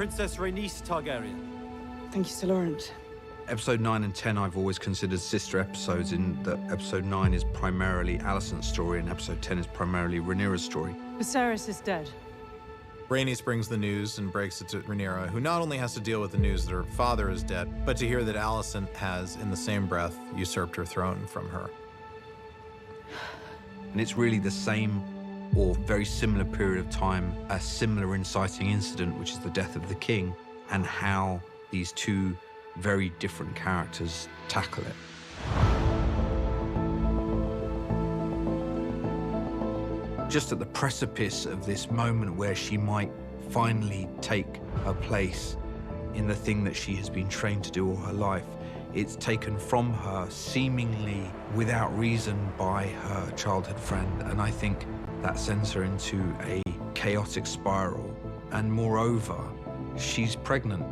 Princess Rhaenys Targaryen. Thank you, Sir Laurent. Episode 9 and 10 I've always considered sister episodes, in that episode 9 is primarily Alicent's story and episode 10 is primarily Rhaenyra's story. Viserys is dead. Rhaenys brings the news and breaks it to Rhaenyra, who not only has to deal with the news that her father is dead, but to hear that Alicent has, in the same breath, usurped her throne from her. And it's really the same or very similar period of time, a similar inciting incident, which is the death of the king, and how these two very different characters tackle it. Just at the precipice of this moment where she might finally take her place in the thing that she has been trained to do all her life, it's taken from her seemingly without reason by her childhood friend, and I think that sends her into a chaotic spiral. And moreover, she's pregnant.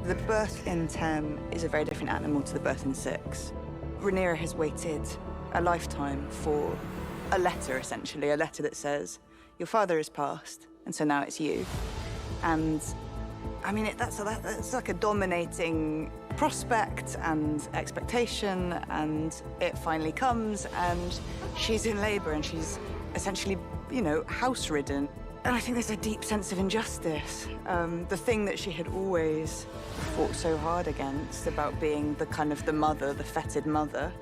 The birth in 10 is a very different animal to the birth in 6. Rhaenyra has waited a lifetime for a letter, essentially, a letter that says, your father has passed, and so now it's you. And, I mean, that's like a dominating prospect and expectation, and it finally comes, and she's in labor, and she's essentially, you know, house-ridden. And I think there's a deep sense of injustice. The thing that she had always fought so hard against about being the kind of the mother, the feted mother,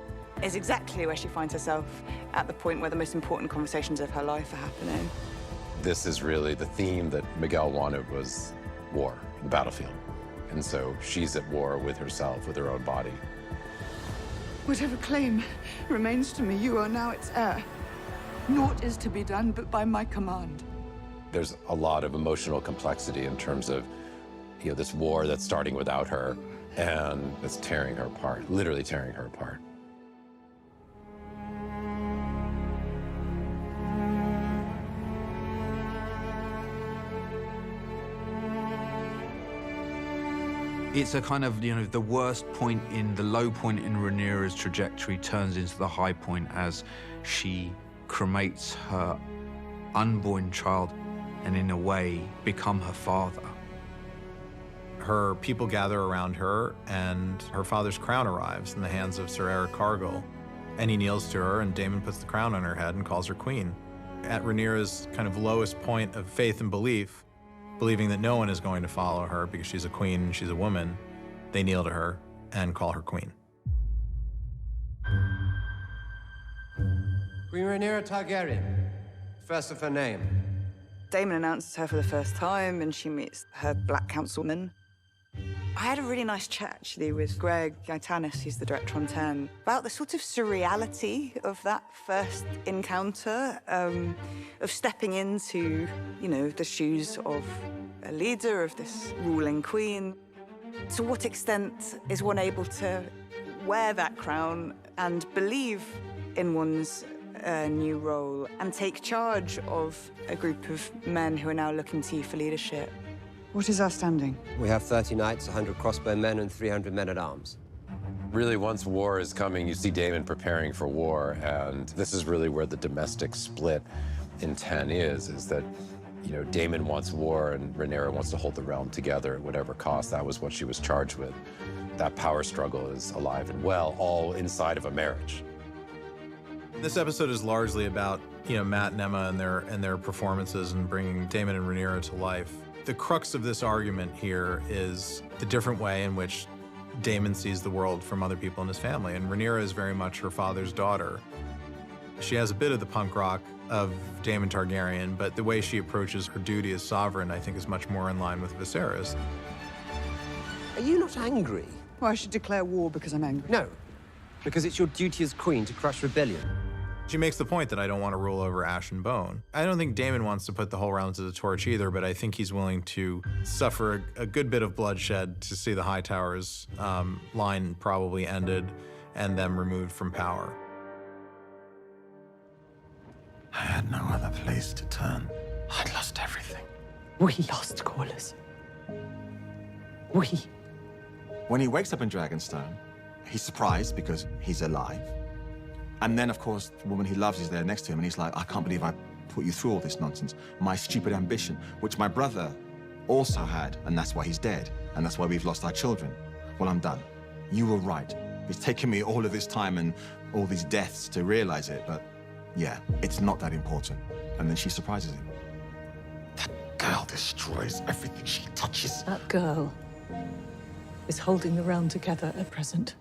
is exactly where she finds herself at the point where the most important conversations of her life are happening. This is really the theme that Miguel wanted, was war, the battlefield. And so she's at war with herself, with her own body. Whatever claim remains to me, you are now its heir. Naught is to be done but by my command. There's a lot of emotional complexity in terms of, you know, this war that's starting without her and it's tearing her apart, literally tearing her apart. It's a kind of, you know, the worst point the low point in Rhaenyra's trajectory turns into the high point as she cremates her unborn child and in a way become her father. Her people gather around her, and her father's crown arrives in the hands of Sir Eric Cargill. And he kneels to her, and Daemon puts the crown on her head and calls her queen. At Rhaenyra's kind of lowest point of faith and belief, believing that no one is going to follow her because she's a queen and she's a woman, they kneel to her and call her queen. Queen Rhaenyra Targaryen, first of her name. Daemon announces her for the first time, and she meets her black councilman. I had a really nice chat, actually, with Greg Gaetanis, who's the director on 10, about the sort of surreality of that first encounter, of stepping into, you know, the shoes of a leader, of this ruling queen. To what extent is one able to wear that crown and believe in one's new role and take charge of a group of men who are now looking to you for leadership? What is our standing? We have 30 knights, 100 crossbow men, and 300 men-at-arms. Really, once war is coming, you see Daemon preparing for war, and this is really where the domestic split in 10 is that, you know, Daemon wants war and Rhaenyra wants to hold the realm together at whatever cost. That was what she was charged with. That power struggle is alive and well, all inside of a marriage. This episode is largely about, you know, Matt and Emma and their performances and bringing Daemon and Rhaenyra to life. The crux of this argument here is the different way in which Daemon sees the world from other people in his family, and Rhaenyra is very much her father's daughter. She has a bit of the punk rock of Daemon Targaryen, but the way she approaches her duty as sovereign, I think, is much more in line with Viserys. Are you not angry? Well, I should declare war because I'm angry. No, because it's your duty as queen to crush rebellion. She makes the point that I don't want to rule over ash and bone. I don't think Daemon wants to put the whole realm to the torch either, but I think he's willing to suffer a good bit of bloodshed to see the High Tower's line probably ended and them removed from power. I had no other place to turn. I'd lost everything. We lost Corlys. We. When he wakes up in Dragonstone, he's surprised because he's alive. And then, of course, the woman he loves is there next to him, and he's like, I can't believe I put you through all this nonsense. My stupid ambition, which my brother also had, and that's why he's dead, and that's why we've lost our children. Well, I'm done. You were right. It's taken me all of this time and all these deaths to realize it, but yeah, it's not that important. And then she surprises him. That girl destroys everything she touches. That girl is holding the realm together at present.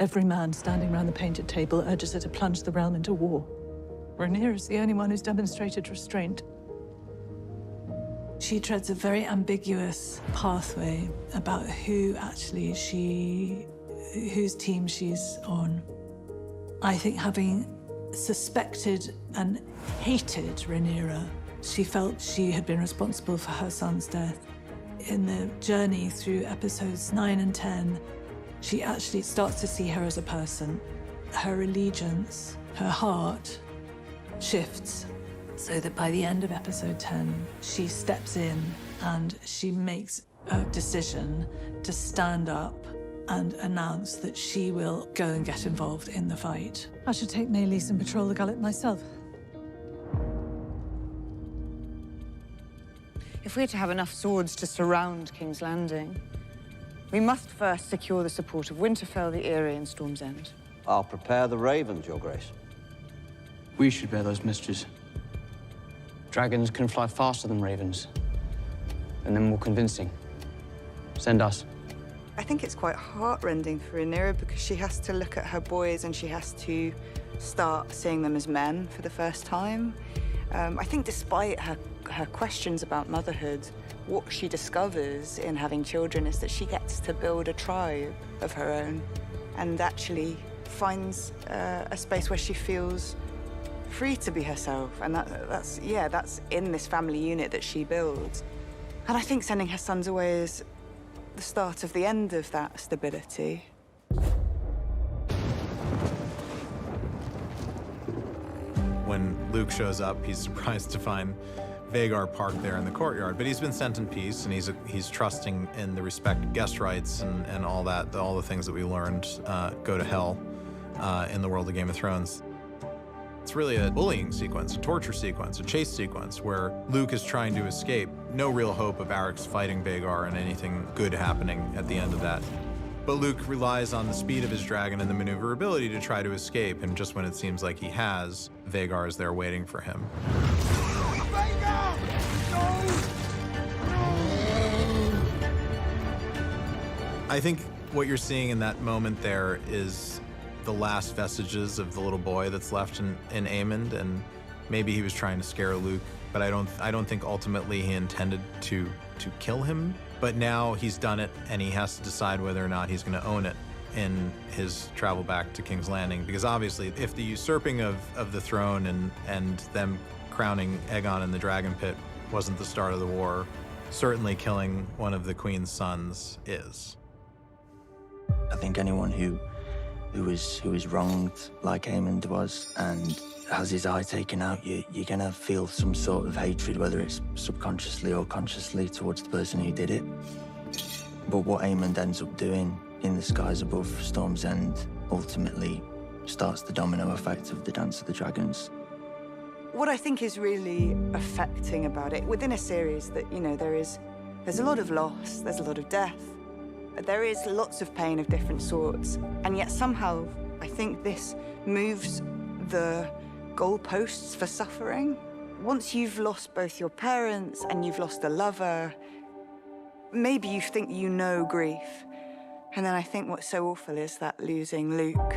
Every man standing round the painted table urges her to plunge the realm into war. Rhaenyra is the only one who's demonstrated restraint. She treads a very ambiguous pathway about whose team she's on. I think having suspected and hated Rhaenyra, she felt she had been responsible for her son's death. In the journey through episodes 9 and 10, she actually starts to see her as a person. Her allegiance, her heart shifts, so that by the end of episode 10, she steps in and she makes a decision to stand up and announce that she will go and get involved in the fight. I should take Maelys and patrol the gullet myself. If we're to have enough swords to surround King's Landing, we must first secure the support of Winterfell, the Eyrie, and Storm's End. I'll prepare the ravens, Your Grace. We should bear those messages. Dragons can fly faster than ravens, and they're more convincing. Send us. I think it's quite heartrending for Rhaenyra because she has to look at her boys and she has to start seeing them as men for the first time. I think despite her questions about motherhood, what she discovers in having children is that she gets to build a tribe of her own and actually finds a space where she feels free to be herself. And that's in this family unit that she builds. And I think sending her sons away is the start of the end of that stability. When Luke shows up, he's surprised to find Vhagar parked there in the courtyard, but he's been sent in peace, and he's trusting in the respect of guest rights and all that, all the things that we learned go to hell in the world of Game of Thrones. It's really a bullying sequence, a torture sequence, a chase sequence where Luke is trying to escape. No real hope of Arrax fighting Vhagar and anything good happening at the end of that. But Luke relies on the speed of his dragon and the maneuverability to try to escape, and just when it seems like he has, Vhagar is there waiting for him. I think what you're seeing in that moment there is the last vestiges of the little boy that's left in Aemond, and maybe he was trying to scare Luke, but I don't think ultimately he intended to kill him. But now he's done it, and he has to decide whether or not he's going to own it in his travel back to King's Landing. Because obviously, if the usurping of the throne and them crowning Aegon in the Dragon Pit wasn't the start of the war, certainly killing one of the Queen's sons is. I think anyone who is wronged like Aemond was and has his eye taken out, you're gonna feel some sort of hatred, whether it's subconsciously or consciously, towards the person who did it. But what Aemond ends up doing in the skies above Storm's End ultimately starts the domino effect of the Dance of the Dragons. What I think is really affecting about it, within a series that, there's a lot of loss, there's a lot of death, there is lots of pain of different sorts, and yet somehow I think this moves the goalposts for suffering. Once you've lost both your parents and you've lost a lover, maybe you think you know grief. And then I think what's so awful is that losing Luke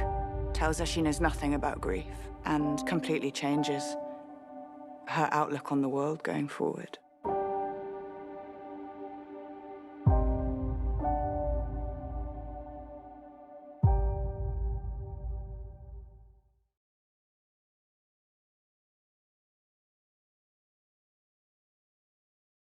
tells her she knows nothing about grief and completely changes her outlook on the world going forward.